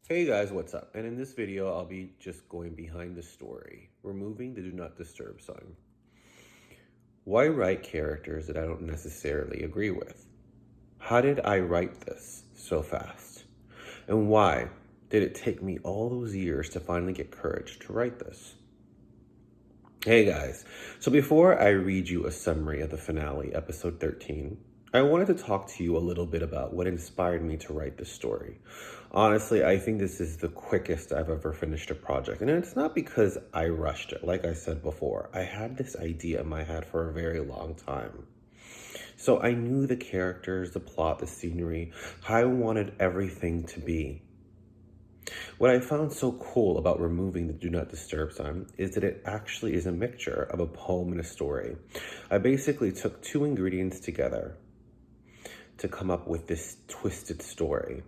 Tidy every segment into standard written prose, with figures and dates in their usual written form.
Hey guys, what's up? And in this video, I'll be just going behind the story, removing the do not disturb sign. Why write characters that I don't necessarily agree with? How did I write this so fast? And why did it take me all those years to finally get courage to write this? Hey guys, so before I read you a summary of the finale, episode 13, I wanted to talk to you a little bit about what inspired me to write this story. Honestly, I think this is the quickest I've ever finished a project, and it's not because I rushed it. Like I said before, I had this idea in my head for a very long time. So I knew the characters, the plot, the scenery, how I wanted everything to be. What I found so cool about removing the do not disturb sign is that it actually is a mixture of a poem and a story. I basically took two ingredients together to come up with this twisted story.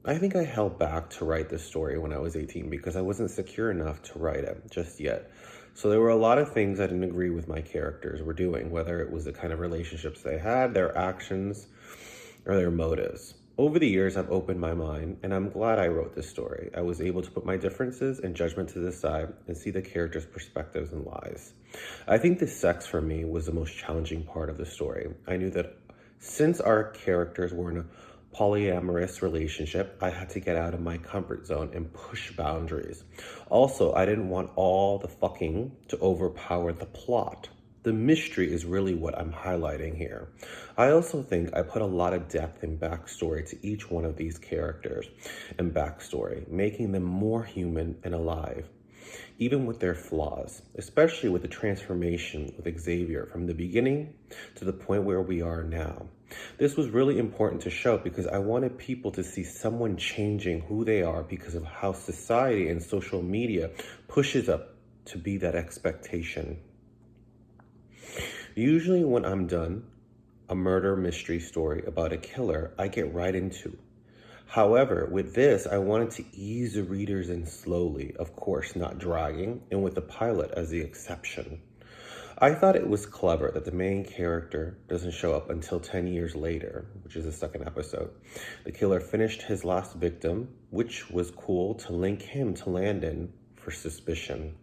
I think I held back to write this story when I was 18 because I wasn't secure enough to write it just yet. So there were a lot of things I didn't agree with my characters were doing, whether it was the kind of relationships they had, their actions, or their motives. Over the years, I've opened my mind, and I'm glad I wrote this story. I was able to put my differences and judgment to the side and see the characters' perspectives and lies. I think the sex for me was the most challenging part of the story. I knew that since our characters were in a polyamorous relationship, I had to get out of my comfort zone and push boundaries. Also, I didn't want all the fucking to overpower the plot. The mystery is really what I'm highlighting here. I also think I put a lot of depth and backstory to each one of these characters and backstory, making them more human and alive, even with their flaws, especially with the transformation with Xavier from the beginning to the point where we are now. This was really important to show because I wanted people to see someone changing who they are because of how society and social media pushes up to be that expectation. Usually when I'm done a murder mystery story about a killer, I get right into. However, with this, I wanted to ease the readers in slowly, of course, not dragging, and with the pilot as the exception. I thought it was clever that the main character doesn't show up until 10 years later, which is the second episode. The killer finished his last victim, which was cool to link him to Landon for suspicion.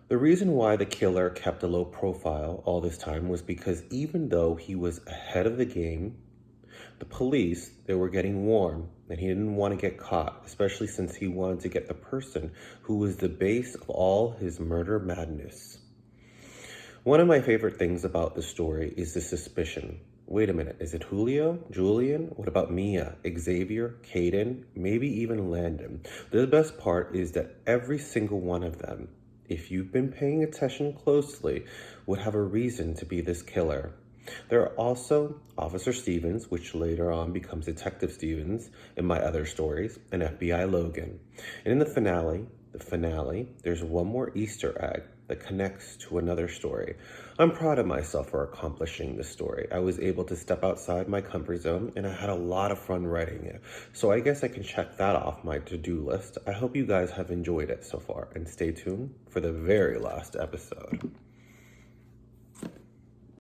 The reason why the killer kept a low profile all this time was because even though he was ahead of the game, the police, they were getting warm and he didn't want to get caught, especially since he wanted to get the person who was the base of all his murder madness. One of my favorite things about the story is the suspicion. Wait a minute, is it Julio? Julian? What about Mia, Xavier, Caden, maybe even Landon? The best part is that every single one of them, if you've been paying attention closely, would have a reason to be this killer. There are also Officer Stevens, which later on becomes Detective Stevens in my other stories, and FBI Logan. And in the finale, there's one more Easter egg that connects to another story. I'm proud of myself for accomplishing this story. I was able to step outside my comfort zone and I had a lot of fun writing it. So I guess I can check that off my to-do list. I hope you guys have enjoyed it so far and stay tuned for the very last episode.